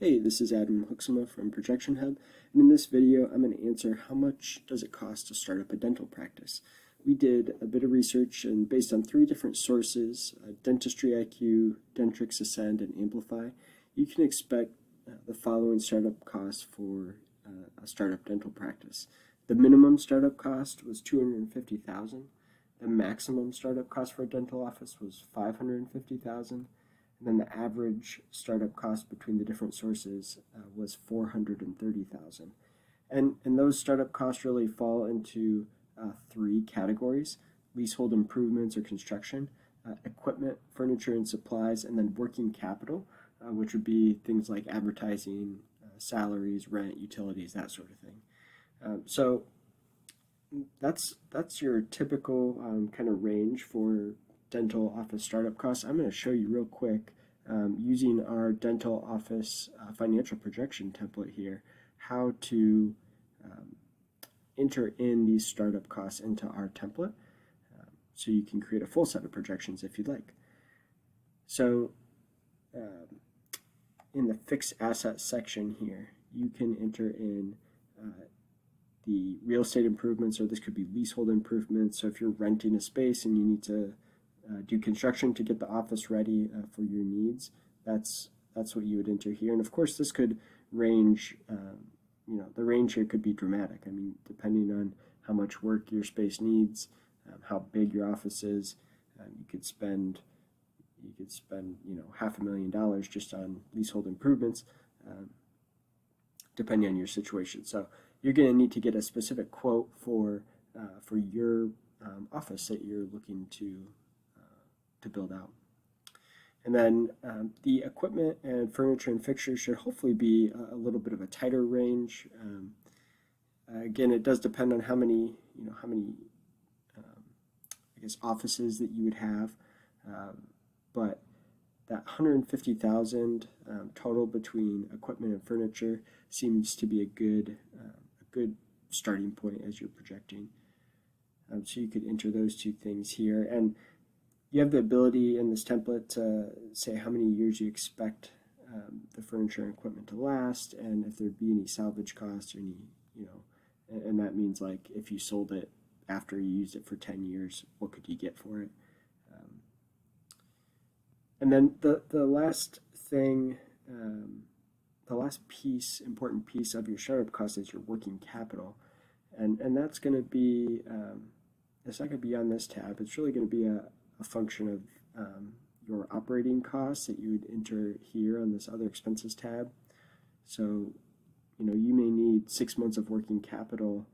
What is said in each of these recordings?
Hey, this is Adam Huxema from ProjectionHub, and in this video I'm going to answer how much does it cost to start up a dental practice. We did a bit of research and based on 3 different sources, Dentistry IQ, Dentrix Ascend, and Amplify, you can expect the following startup costs for a startup dental practice. The minimum startup cost was $250,000. The maximum startup cost for a dental office was $550,000. And then the average startup cost between the different sources was $430,000. And those startup costs really fall into 3 categories: leasehold improvements or construction, equipment, furniture and supplies, and then working capital, which would be things like advertising, salaries, rent, utilities, that sort of thing. So that's your typical kind of range for dental office startup costs. I'm going to show you real quick using our dental office financial projection template here how to enter in these startup costs into our template so you can create a full set of projections if you'd like. So in the fixed asset section here, you can enter in the real estate improvements, or this could be leasehold improvements. So if you're renting a space and you need to do construction to get the office ready for your needs, that's what you would enter here. And of course this could range, the range here could be dramatic. I mean, depending on how much work your space needs, how big your office is, you could spend $500,000 just on leasehold improvements, depending on your situation. So you're going to need to get a specific quote for your office that you're looking to build out. And then the equipment and furniture and fixtures should hopefully be a little bit of a tighter range. Again, it does depend on how many I guess offices that you would have, but that $150,000 total between equipment and furniture seems to be a good starting point as you're projecting. So you could enter those 2 things here, and you have the ability in this template to say how many years you expect the furniture and equipment to last, and if there'd be any salvage costs or any, and that means like if you sold it after you used it for 10 years, what could you get for it? And then the last thing, the last important piece of your startup cost is your working capital, and that's going to be it's not going to be on this tab. It's really going to be a function of your operating costs that you would enter here on this other expenses tab. So you may need 6 months of working capital,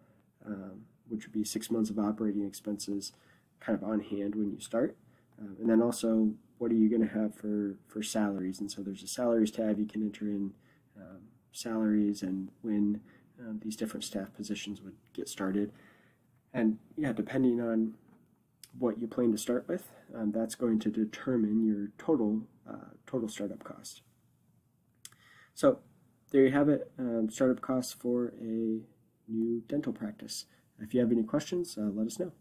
which would be 6 months of operating expenses kind of on hand when you start. And then also, what are you going to have for salaries? And so there's a salaries tab. You can enter in salaries and when these different staff positions would get started. And yeah, depending on what you plan to start with, that's going to determine your total startup cost. So there you have it, startup costs for a new dental practice. If you have any questions, let us know.